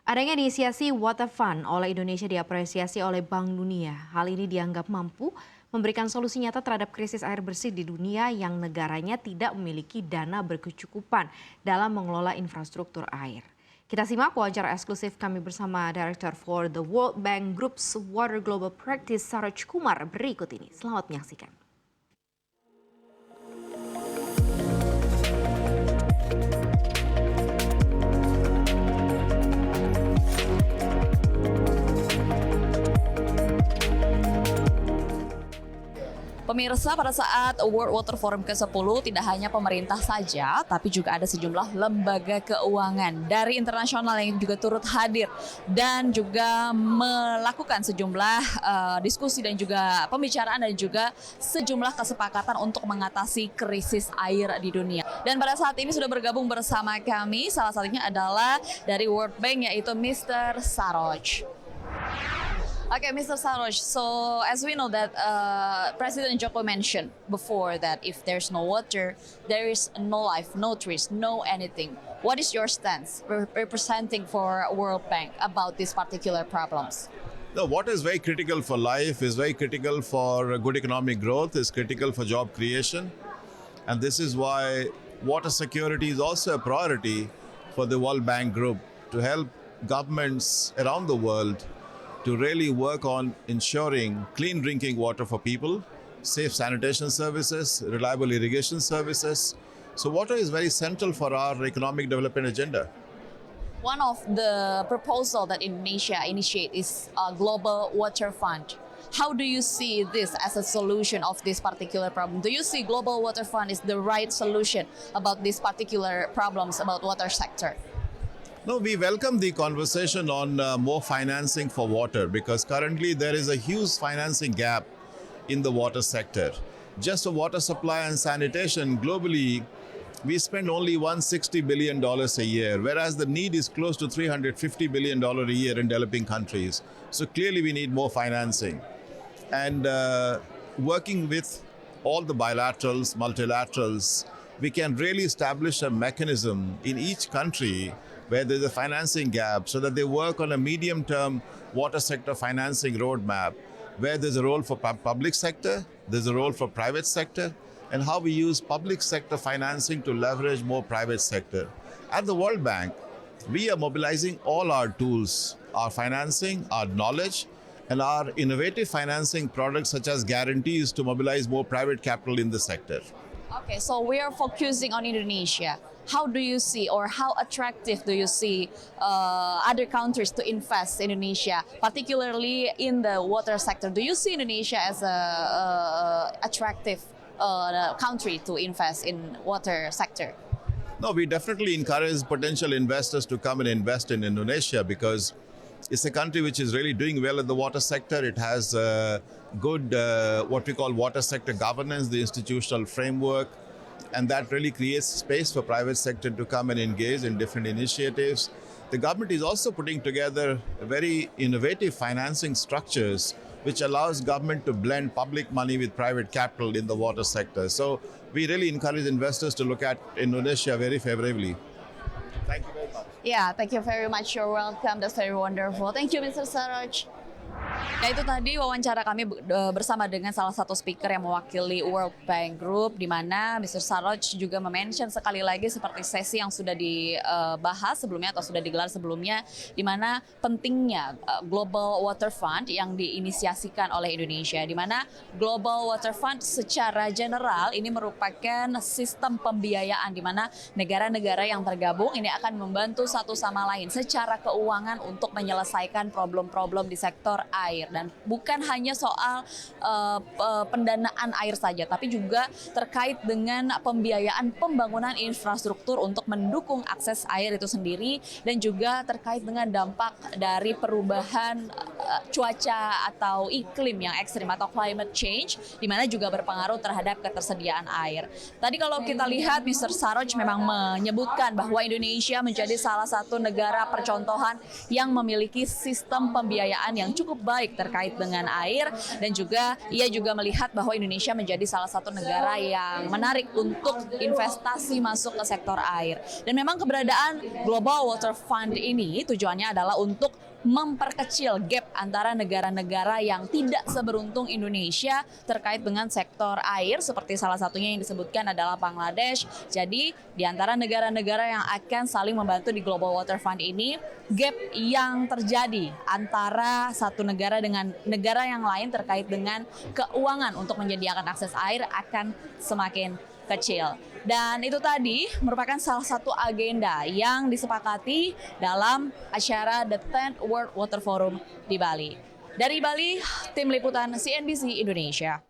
Adanya inisiasi Water Fund oleh Indonesia diapresiasi oleh Bank Dunia. Hal ini dianggap mampu memberikan solusi nyata terhadap krisis air bersih di dunia yang negaranya tidak memiliki dana berkecukupan dalam mengelola infrastruktur air. Kita simak wawancara eksklusif kami bersama Director for the World Bank Group's Water Global Practice Saroj Kumar berikut ini. Selamat menyaksikan. Pemirsa, pada saat World Water Forum ke-10 tidak hanya pemerintah saja, tapi juga ada sejumlah lembaga keuangan dari internasional yang juga turut hadir dan juga melakukan sejumlah diskusi dan juga pembicaraan dan juga sejumlah kesepakatan untuk mengatasi krisis air di dunia. Dan pada saat ini sudah bergabung bersama kami, salah satunya adalah dari World Bank yaitu Mr. Saroj. Okay, Mr. Saroj, so as we know that President Joko mentioned before that if there's no water, there is no life, no trees, no anything. What is your stance representing for World Bank about these particular problems? No, what is very critical for life is very critical for good economic growth, is critical for job creation. And this is why water security is also a priority for the World Bank Group to help governments around the world to really work on ensuring clean drinking water for people, safe sanitation services, reliable irrigation services. So water is very central for our economic development agenda. One of the proposal that Indonesia initiate is a global water fund. How do you see this as a solution of this particular problem? Do you see global water fund is the right solution about these particular problems about water sector? No, we welcome the conversation on more financing for water because currently there is a huge financing gap in the water sector. Just for water supply and sanitation, globally, we spend only $160 billion a year, whereas the need is close to $350 billion a year in developing countries. So clearly we need more financing. And working with all the bilaterals, multilaterals, we can really establish a mechanism in each country where there's a financing gap so that they work on a medium-term water sector financing roadmap where there's a role for public sector, there's a role for private sector, and how we use public sector financing to leverage more private sector. At the World Bank, we are mobilizing all our tools, our financing, our knowledge, and our innovative financing products such as guarantees to mobilize more private capital in the sector. Okay, so we are focusing on Indonesia. How do you see or how attractive do you see other countries to invest in Indonesia, particularly in the water sector? Do you see Indonesia as a attractive country to invest in water sector? No, we definitely encourage potential investors to come and invest in Indonesia because it's a country which is really doing well in the water sector. It has good, what we call water sector governance, the institutional framework, and that really creates space for private sector to come and engage in different initiatives. The government is also putting together very innovative financing structures which allows government to blend public money with private capital in the water sector. So we really encourage investors to look at Indonesia very favorably. Thank you very much. Yeah, thank you very much. You're welcome. That's very wonderful. Thank you, Mr. Saroj. Nah, itu tadi wawancara kami bersama dengan salah satu speaker yang mewakili World Bank Group, di mana Mr. Saroj juga mention sekali lagi seperti sesi yang sudah dibahas sebelumnya atau sudah digelar sebelumnya, di mana pentingnya Global Water Fund yang diinisiasikan oleh Indonesia, di mana Global Water Fund secara general ini merupakan sistem pembiayaan di mana negara-negara yang tergabung ini akan membantu satu sama lain secara keuangan untuk menyelesaikan problem-problem di sektor air, dan bukan hanya soal pendanaan air saja, tapi juga terkait dengan pembiayaan pembangunan infrastruktur untuk mendukung akses air itu sendiri, dan juga terkait dengan dampak dari perubahan cuaca atau iklim yang ekstrim atau climate change, di mana juga berpengaruh terhadap ketersediaan air. Tadi kalau kita lihat, Mr. Saroj memang menyebutkan bahwa Indonesia menjadi salah satu negara percontohan yang memiliki sistem pembiayaan yang cukup baik terkait dengan air, dan juga ia juga melihat bahwa Indonesia menjadi salah satu negara yang menarik untuk investasi masuk ke sektor air. Dan memang keberadaan Global Water Fund ini tujuannya adalah untuk memperkecil gap antara negara-negara yang tidak seberuntung Indonesia terkait dengan sektor air, seperti salah satunya yang disebutkan adalah Bangladesh. Jadi di antara negara-negara yang akan saling membantu di Global Water Fund ini, gap yang terjadi antara satu negara dengan negara yang lain terkait dengan keuangan untuk menyediakan akses air akan semakin kecil. Dan itu tadi merupakan salah satu agenda yang disepakati dalam acara The 10th World Water Forum di Bali. Dari Bali, tim liputan CNBC Indonesia.